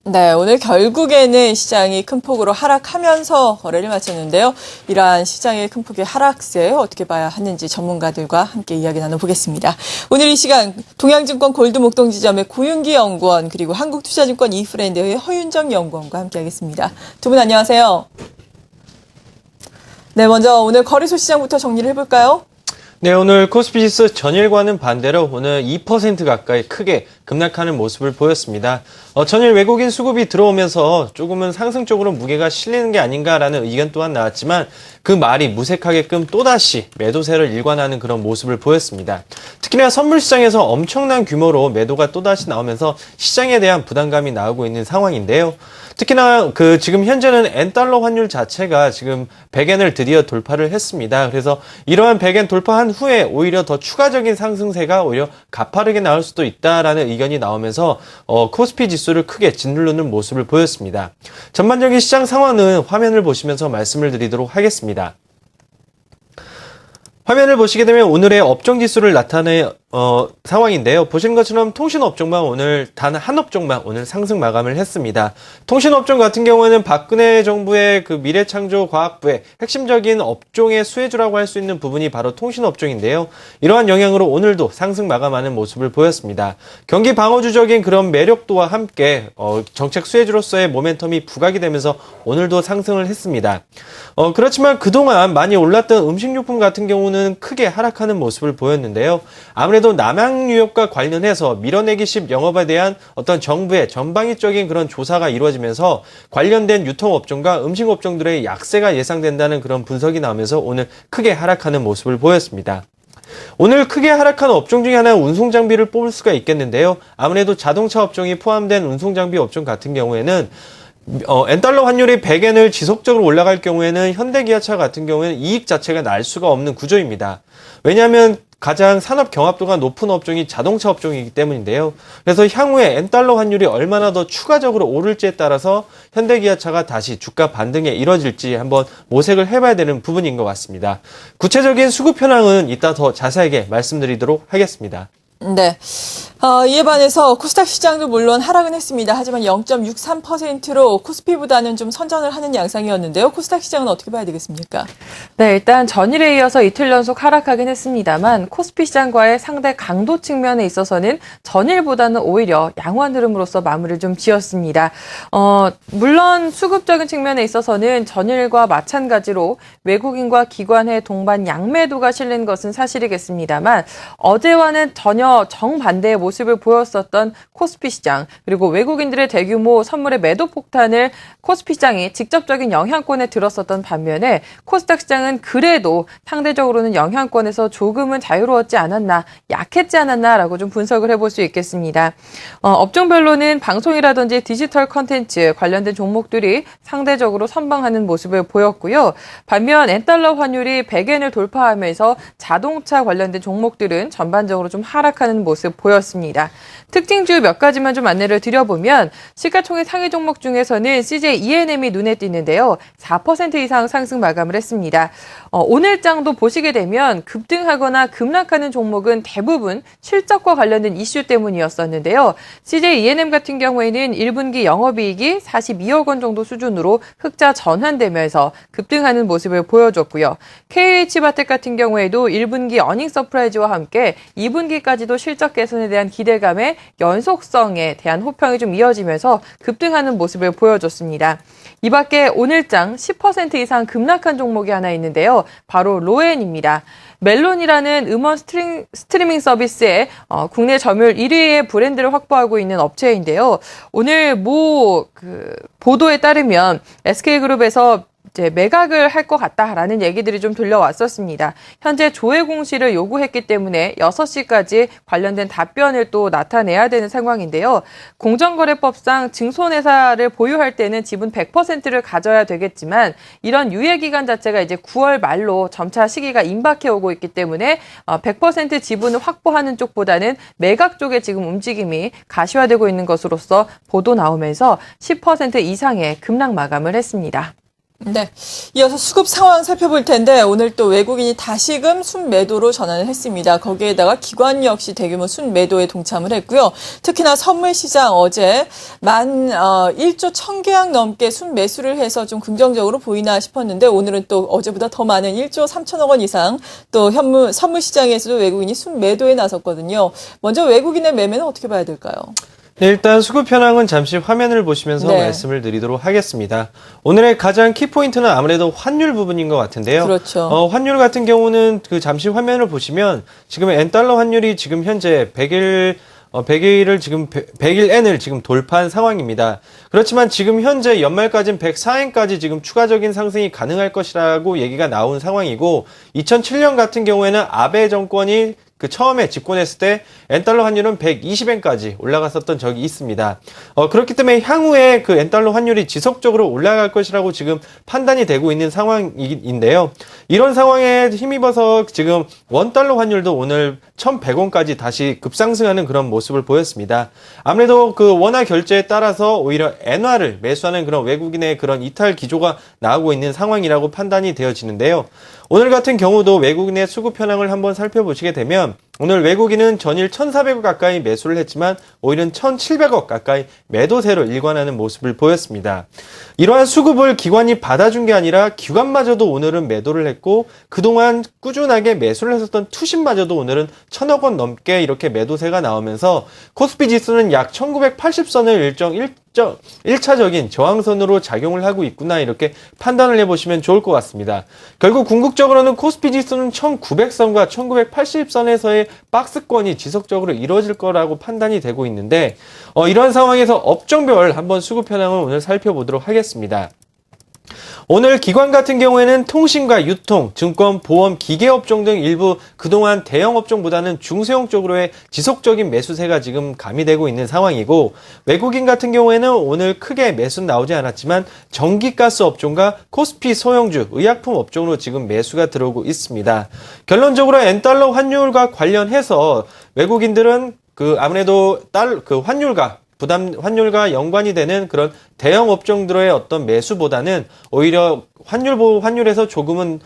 네, 오늘 결국에는 시장이 큰 폭으로 하락하면서 거래를 마쳤는데요. 이러한 시장의 큰 폭의 하락세 어떻게 봐야 하는지 전문가들과 함께 이야기 나눠보겠습니다. 오늘 이 시간 동양증권 골드목동지점의 고윤기 연구원 그리고 한국투자증권 이프랜드의 허윤정 연구원과 함께하겠습니다. 두 분 안녕하세요. 네, 먼저 오늘 거래소 시장부터 정리를 해볼까요? 네, 오늘 코스피지수 전일과는 반대로 오늘 2% 가까이 크게 급락하는 모습을 보였습니다. 전일 외국인 수급이 들어오면서 조금은 상승 쪽으로 무게가 실리는 게 아닌가라는 의견 또한 나왔지만 그 말이 무색하게끔 또다시 매도세를 일관하는 그런 모습을 보였습니다. 특히나 선물 시장에서 엄청난 규모로 매도가 또다시 나오면서 시장에 대한 부담감이 나오고 있는 상황인데요. 특히나 지금 현재는 엔달러 환율 자체가 지금 100엔을 드디어 돌파를 했습니다. 그래서 이러한 100엔 돌파한 후에 오히려 더 추가적인 상승세가 오히려 가파르게 나올 수도 있다라는 의견이 나오면서 코스피 지수를 크게 짓누르는 모습을 보였습니다. 전반적인 시장 상황은 화면을 보시면서 말씀을 드리도록 하겠습니다. 화면을 보시게 되면 오늘의 업종 지수를 나타낸 상황인데요. 보시는 것처럼 통신업종만 오늘 단 한 업종만 오늘 상승 마감을 했습니다. 통신업종 같은 경우에는 박근혜 정부의 그 미래창조과학부의 핵심적인 업종의 수혜주라고 할 수 있는 부분이 바로 통신업종인데요. 이러한 영향으로 오늘도 상승 마감하는 모습을 보였습니다. 경기 방어주적인 그런 매력도와 함께 정책 수혜주로서의 모멘텀이 부각이 되면서 오늘도 상승을 했습니다. 그렇지만 그동안 많이 올랐던 음식료품 같은 경우는 크게 하락하는 모습을 보였는데요. 아무래도 남양유업과 관련해서 밀어내기식 영업에 대한 어떤 정부의 전방위적인 그런 조사가 이루어지면서 관련된 유통업종과 음식업종들의 약세가 예상된다는 그런 분석이 나오면서 오늘 크게 하락하는 모습을 보였습니다. 오늘 크게 하락한 업종 중에 하나는 운송장비를 뽑을 수가 있겠는데요. 아무래도 자동차 업종이 포함된 운송장비 업종 같은 경우에는 엔달러 환율이 100엔을 지속적으로 올라갈 경우에는 현대기아차 같은 경우에는 이익 자체가 날 수가 없는 구조입니다. 왜냐하면 가장 산업 경합도가 높은 업종이 자동차 업종이기 때문인데요. 그래서 향후에 엔달러 환율이 얼마나 더 추가적으로 오를지에 따라서 현대기아차가 다시 주가 반등에 이뤄질지 한번 모색을 해봐야 되는 부분인 것 같습니다. 구체적인 수급 현황은 이따 더 자세하게 말씀드리도록 하겠습니다. 네. 이에 반해서 코스닥 시장도 물론 하락은 했습니다. 하지만 0.63%로 코스피보다는 좀 선전을 하는 양상이었는데요. 코스닥 시장은 어떻게 봐야 되겠습니까? 네, 일단 전일에 이어서 이틀 연속 하락하긴 했습니다만 코스피 시장과의 상대 강도 측면에 있어서는 전일보다는 오히려 양호한 흐름으로서 마무리를 좀 지었습니다. 물론 수급적인 측면에 있어서는 전일과 마찬가지로 외국인과 기관의 동반 양매도가 실린 것은 사실이겠습니다만 어제와는 전혀 정반대의 모습을 보였었던 코스피 시장, 그리고 외국인들의 대규모 선물의 매도 폭탄을 코스피 시장이 직접적인 영향권에 들었었던 반면에 코스닥 시장은 그래도 상대적으로는 영향권에서 조금은 자유로웠지 않았나, 약했지 않았나라고 좀 분석을 해볼 수 있겠습니다. 업종별로는 방송이라든지 디지털 컨텐츠 관련된 종목들이 상대적으로 선방하는 모습을 보였고요. 반면 엔달러 환율이 100엔을 돌파하면서 자동차 관련된 종목들은 전반적으로 좀 하락하는 모습 보였습니다. 특징주 몇 가지만 좀 안내를 드려보면 시가총액 상위 종목 중에서는 CJ E&M이 눈에 띄는데요. 4% 이상 상승 마감을 했습니다. 오늘장도 보시게 되면 급등하거나 급락하는 종목은 대부분 실적과 관련된 이슈 때문이었었는데요. CJ E&M 같은 경우에는 1분기 영업이익이 42억 원 정도 수준으로 흑자 전환되면서 급등하는 모습을 보여줬고요. KH바텍 같은 경우에도 1분기 어닝 서프라이즈와 함께 2분기까지도 실적 개선에 대한 기대감에 연속성에 대한 호평이 좀 이어지면서 급등하는 모습을 보여줬습니다. 이 밖에 오늘장 10% 이상 급락한 종목이 하나 있는데요. 바로 로엔입니다. 멜론이라는 음원 스트리밍 서비스에 국내 점유율 1위의 브랜드를 확보하고 있는 업체인데요. 오늘 보도에 따르면 SK그룹에서 이제 매각을 할 것 같다라는 얘기들이 좀 들려왔었습니다. 현재 조회 공시를 요구했기 때문에 6시까지 관련된 답변을 또 나타내야 되는 상황인데요. 공정거래법상 증손회사를 보유할 때는 지분 100%를 가져야 되겠지만 이런 유예기간 자체가 이제 9월 말로 점차 시기가 임박해 오고 있기 때문에 100% 지분을 확보하는 쪽보다는 매각 쪽에 지금 움직임이 가시화되고 있는 것으로서 보도 나오면서 10% 이상의 급락 마감을 했습니다. 네. 이어서 수급 상황 살펴볼 텐데 오늘 또 외국인이 다시금 순매도로 전환을 했습니다. 거기에다가 기관 역시 대규모 순매도에 동참을 했고요. 특히나 선물 시장 어제 1조 1000계약 넘게 순매수를 해서 좀 긍정적으로 보이나 싶었는데 오늘은 또 어제보다 더 많은 1조 3천억 원 이상 또 선물 시장에서도 외국인이 순매도에 나섰거든요. 먼저 외국인의 매매는 어떻게 봐야 될까요? 네, 일단 수급 현황은 잠시 화면을 보시면서 네. 말씀을 드리도록 하겠습니다. 오늘의 가장 키포인트는 아무래도 환율 부분인 것 같은데요. 그렇죠. 환율 같은 경우는 잠시 화면을 보시면 지금 엔달러 환율이 지금 현재 100일을 지금 100일엔을 지금 돌파한 상황입니다. 그렇지만 지금 현재 연말까지는 104엔까지 지금 추가적인 상승이 가능할 것이라고 얘기가 나온 상황이고 2007년 같은 경우에는 아베 정권이 처음에 집권했을 때 엔달러 환율은 120엔까지 올라갔었던 적이 있습니다. 그렇기 때문에 향후에 그 엔달러 환율이 지속적으로 올라갈 것이라고 지금 판단이 되고 있는 상황인데요. 이런 상황에 힘입어서 지금 원달러 환율도 오늘 1,100원까지 다시 급상승하는 그런 모습을 보였습니다. 아무래도 그 원화 결제에 따라서 오히려 엔화를 매수하는 그런 외국인의 그런 이탈 기조가 나오고 있는 상황이라고 판단이 되어지는데요. 오늘 같은 경우도 외국인의 수급 현황을 한번 살펴보시게 되면 오늘 외국인은 전일 1,400억 가까이 매수를 했지만 오히려 1,700억 가까이 매도세로 일관하는 모습을 보였습니다. 이러한 수급을 기관이 받아준 게 아니라 기관마저도 오늘은 매도를 했고 그동안 꾸준하게 매수를 했었던 투신마저도 오늘은 1,000억 원 넘게 이렇게 매도세가 나오면서 코스피 지수는 약 1980선을 1차적인 저항선으로 작용을 하고 있구나 이렇게 판단을 해보시면 좋을 것 같습니다. 결국 궁극적으로는 코스피 지수는 1900선과 1980선에서의 박스권이 지속적으로 이루어질 거라고 판단이 되고 있는데 이러한 상황에서 업종별 한번 수급 현황을 오늘 살펴보도록 하겠습니다. 오늘 기관 같은 경우에는 통신과 유통, 증권, 보험, 기계업종 등 일부 그동안 대형업종보다는 중소형 쪽으로의 지속적인 매수세가 지금 가미되고 있는 상황이고 외국인 같은 경우에는 오늘 크게 매수는 나오지 않았지만 전기가스 업종과 코스피 소형주, 의약품 업종으로 지금 매수가 들어오고 있습니다. 결론적으로 엔달러 환율과 관련해서 외국인들은 아무래도 환율과 연관이 되는 그런 대형 업종들의 어떤 매수보다는 오히려 환율에서 조금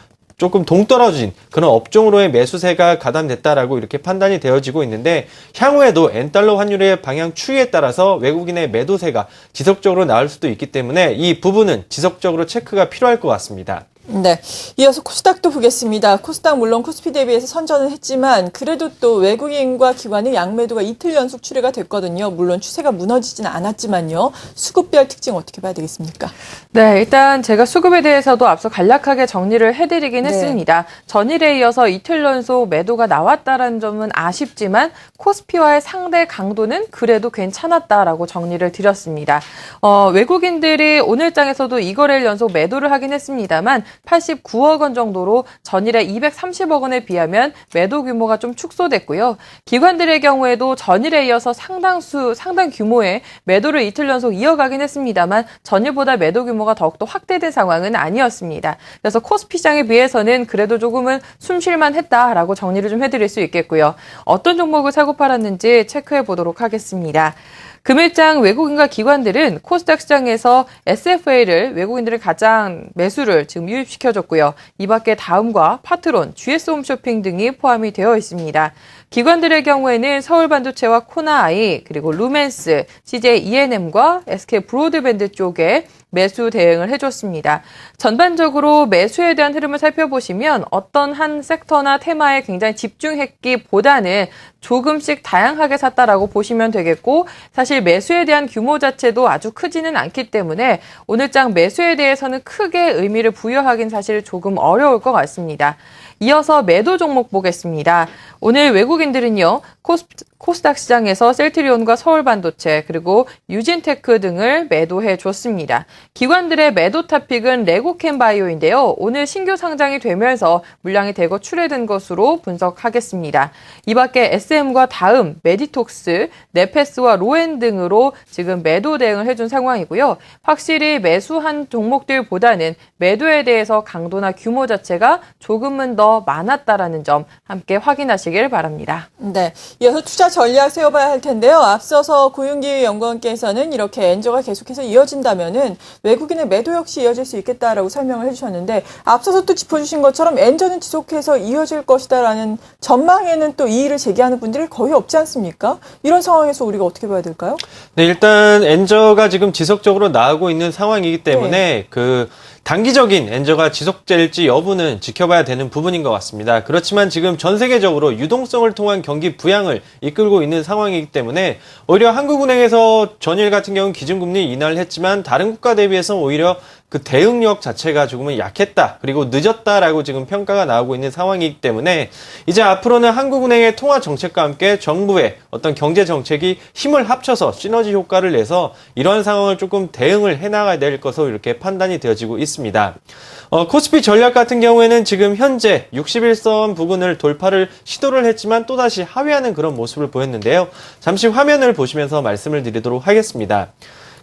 동떨어진 그런 업종으로의 매수세가 가담됐다라고 이렇게 판단이 되어지고 있는데 향후에도 엔달러 환율의 방향 추이에 따라서 외국인의 매도세가 지속적으로 나올 수도 있기 때문에 이 부분은 지속적으로 체크가 필요할 것 같습니다. 네. 이어서 코스닥도 보겠습니다. 코스닥 물론 코스피 대비해서 선전을 했지만 그래도 또 외국인과 기관의 양매도가 이틀 연속 출회가 됐거든요. 물론 추세가 무너지지는 않았지만요. 수급별 특징 어떻게 봐야 되겠습니까? 네, 일단 제가 수급에 대해서도 앞서 간략하게 정리를 해드리긴 했습니다. 전일에 이어서 이틀 연속 매도가 나왔다는 점은 아쉽지만 코스피와의 상대 강도는 그래도 괜찮았다라고 정리를 드렸습니다. 외국인들이 오늘 장에서도 이거래일 연속 매도를 하긴 했습니다만 89억 원 정도로 전일의 230억 원에 비하면 매도 규모가 좀 축소됐고요. 기관들의 경우에도 전일에 이어서 상당 규모의 매도를 이틀 연속 이어가긴 했습니다만 전일보다 매도 규모가 더욱더 확대된 상황은 아니었습니다. 그래서 코스피 시장에 비해서는 그래도 조금은 숨쉴만 했다라고 정리를 좀 해드릴 수 있겠고요. 어떤 종목을 사고 팔았는지 체크해 보도록 하겠습니다. 금일장 외국인과 기관들은 코스닥 시장에서 SFA를 외국인들은 가장 매수를 지금 유입시켜줬고요. 이 밖에 다음과 파트론, GS홈쇼핑 등이 포함이 되어 있습니다. 기관들의 경우에는 서울반도체와 코나아이, 그리고 루멘스, CJ E&M과 SK 브로드밴드 쪽에 매수 대응을 해줬습니다. 전반적으로 매수에 대한 흐름을 살펴보시면 어떤 한 섹터나 테마에 굉장히 집중했기보다는 조금씩 다양하게 샀다라고 보시면 되겠고 사실 매수에 대한 규모 자체도 아주 크지는 않기 때문에 오늘장 매수에 대해서는 크게 의미를 부여하긴 사실 조금 어려울 것 같습니다. 이어서 매도 종목 보겠습니다. 오늘 외국인들은요. 코스닥 시장에서 셀트리온과 서울반도체 그리고 유진테크 등을 매도해 줬습니다. 기관들의 매도 타픽은 레고캠바이오인데요. 오늘 신규 상장이 되면서 물량이 대거 출회된 것으로 분석하겠습니다. 이 밖에 SM과 다음, 메디톡스, 네페스와 로엔 등으로 지금 매도 대응을 해준 상황이고요. 확실히 매수한 종목들보다는 매도에 대해서 강도나 규모 자체가 조금은 더 많았다라는 점 함께 확인하시길 바랍니다. 네. 이어서 투자 전략 세워봐야 할 텐데요. 앞서서 고윤기 연구원께서는 이렇게 엔저가 계속해서 이어진다면은 외국인의 매도 역시 이어질 수 있겠다라고 설명을 해주셨는데 앞서서 또 짚어주신 것처럼 엔저는 지속해서 이어질 것이다라는 전망에는 또 이의를 제기하는 분들이 거의 없지 않습니까? 이런 상황에서 우리가 어떻게 봐야 될까요? 네, 일단 엔저가 지금 지속적으로 나오고 있는 상황이기 때문에 단기적인 엔저가 지속될지 여부는 지켜봐야 되는 부분인 것 같습니다. 그렇지만 지금 전 세계적으로 유동성을 통한 경기 부양을 이끌고 있는 상황이기 때문에 오히려 한국은행에서 전일 같은 경우는 기준금리 인하를 했지만 다른 국가 대비해서 오히려 그 대응력 자체가 조금은 약했다. 그리고 늦었다라고 지금 평가가 나오고 있는 상황이기 때문에 이제 앞으로는 한국은행의 통화 정책과 함께 정부의 어떤 경제 정책이 힘을 합쳐서 시너지 효과를 내서 이러한 상황을 조금 대응을 해나가야 될 것으로 이렇게 판단이 되어지고 있습니다. 코스피 전략 같은 경우에는 지금 현재 61선 부근을 돌파를 시도를 했지만 또다시 하회하는 그런 모습을 보였는데요. 잠시 화면을 보시면서 말씀을 드리도록 하겠습니다.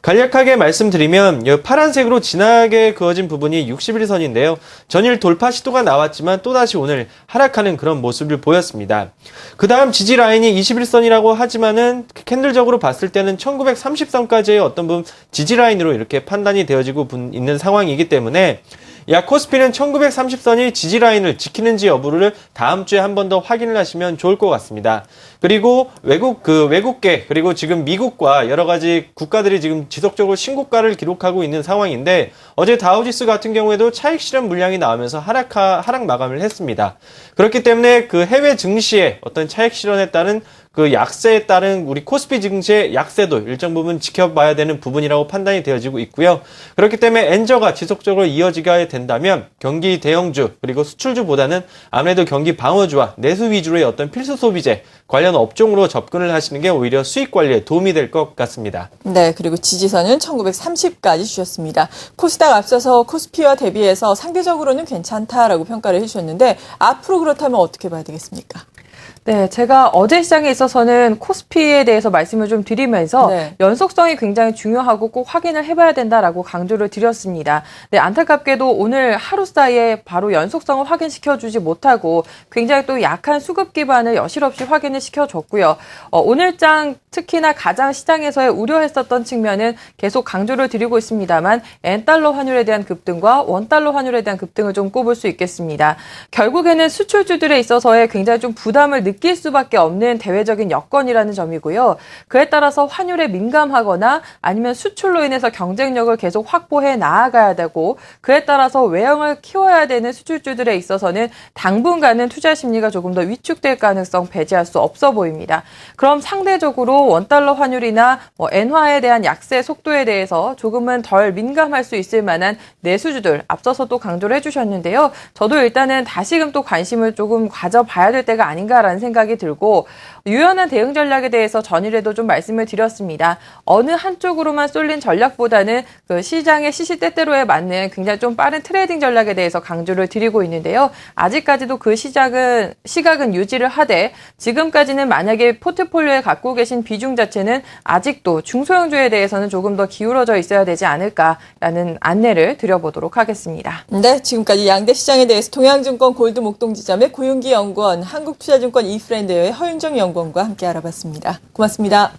간략하게 말씀드리면 파란색으로 진하게 그어진 부분이 61선인데요. 전일 돌파 시도가 나왔지만 또다시 오늘 하락하는 그런 모습을 보였습니다. 그 다음 지지 라인이 21선이라고 하지만은 캔들적으로 봤을 때는 1930선까지의 어떤 부분 지지 라인으로 이렇게 판단이 되어지고 있는 상황이기 때문에 코스피는 1930선이 지지 라인을 지키는지 여부를 다음 주에 한 번 더 확인을 하시면 좋을 것 같습니다. 그리고 외국계 그리고 지금 미국과 여러 가지 국가들이 지금 지속적으로 신고가를 기록하고 있는 상황인데 어제 다우지수 같은 경우에도 차익 실현 물량이 나오면서 하락 마감을 했습니다. 그렇기 때문에 그 해외 증시의 어떤 차익 실현에 따른 그 약세에 따른 우리 코스피 증시의 약세도 일정 부분 지켜봐야 되는 부분이라고 판단이 되어지고 있고요. 그렇기 때문에 엔저가 지속적으로 이어지게 된다면 경기 대형주 그리고 수출주보다는 아무래도 경기 방어주와 내수 위주로의 어떤 필수 소비재 관련 업종으로 접근을 하시는 게 오히려 수익 관리에 도움이 될 것 같습니다. 네, 그리고 지지선은 1930까지 주셨습니다. 코스닥 앞서서 코스피와 대비해서 상대적으로는 괜찮다라고 평가를 해주셨는데 앞으로 그렇다면 어떻게 봐야 되겠습니까? 네, 제가 어제 시장에 있어서는 코스피에 대해서 말씀을 좀 드리면서 연속성이 굉장히 중요하고 꼭 확인을 해봐야 된다라고 강조를 드렸습니다. 네, 안타깝게도 오늘 하루 사이에 바로 연속성을 확인시켜주지 못하고 굉장히 또 약한 수급 기반을 여실없이 확인을 시켜줬고요. 오늘장 특히나 가장 시장에서의 우려했었던 측면은 계속 강조를 드리고 있습니다만 엔달러 환율에 대한 급등과 원달러 환율에 대한 급등을 좀 꼽을 수 있겠습니다. 결국에는 수출주들에 있어서의 굉장히 좀 부담을 느낄 수밖에 없는 대외적인 여건이라는 점이고요. 그에 따라서 환율에 민감하거나 아니면 수출로 인해서 경쟁력을 계속 확보해 나아가야 되고 그에 따라서 외형을 키워야 되는 수출주들에 있어서는 당분간은 투자 심리가 조금 더 위축될 가능성 배제할 수 없어 보입니다. 그럼 상대적으로 원달러 환율이나 엔화에 대한 약세 속도에 대해서 조금은 덜 민감할 수 있을 만한 내수주들 앞서서 또 강조를 해주셨는데요. 저도 일단은 다시금 또 관심을 조금 가져봐야 될 때가 아닌가라는 생각이 들고 유연한 대응 전략에 대해서 전일에도 좀 말씀을 드렸습니다. 어느 한쪽으로만 쏠린 전략보다는 그 시장의 시시때때로에 맞는 굉장히 좀 빠른 트레이딩 전략에 대해서 강조를 드리고 있는데요. 아직까지도 그 시각은 유지를 하되 지금까지는 만약에 포트폴리오에 갖고 계신 비중 자체는 아직도 중소형주에 대해서는 조금 더 기울어져 있어야 되지 않을까라는 안내를 드려보도록 하겠습니다. 네, 지금까지 양대 시장에 대해서 동양증권 골드 목동지점의 고윤기 연구원, 한국투자증권 이프렌드의 허윤정 연구원과 함께 알아봤습니다. 고맙습니다.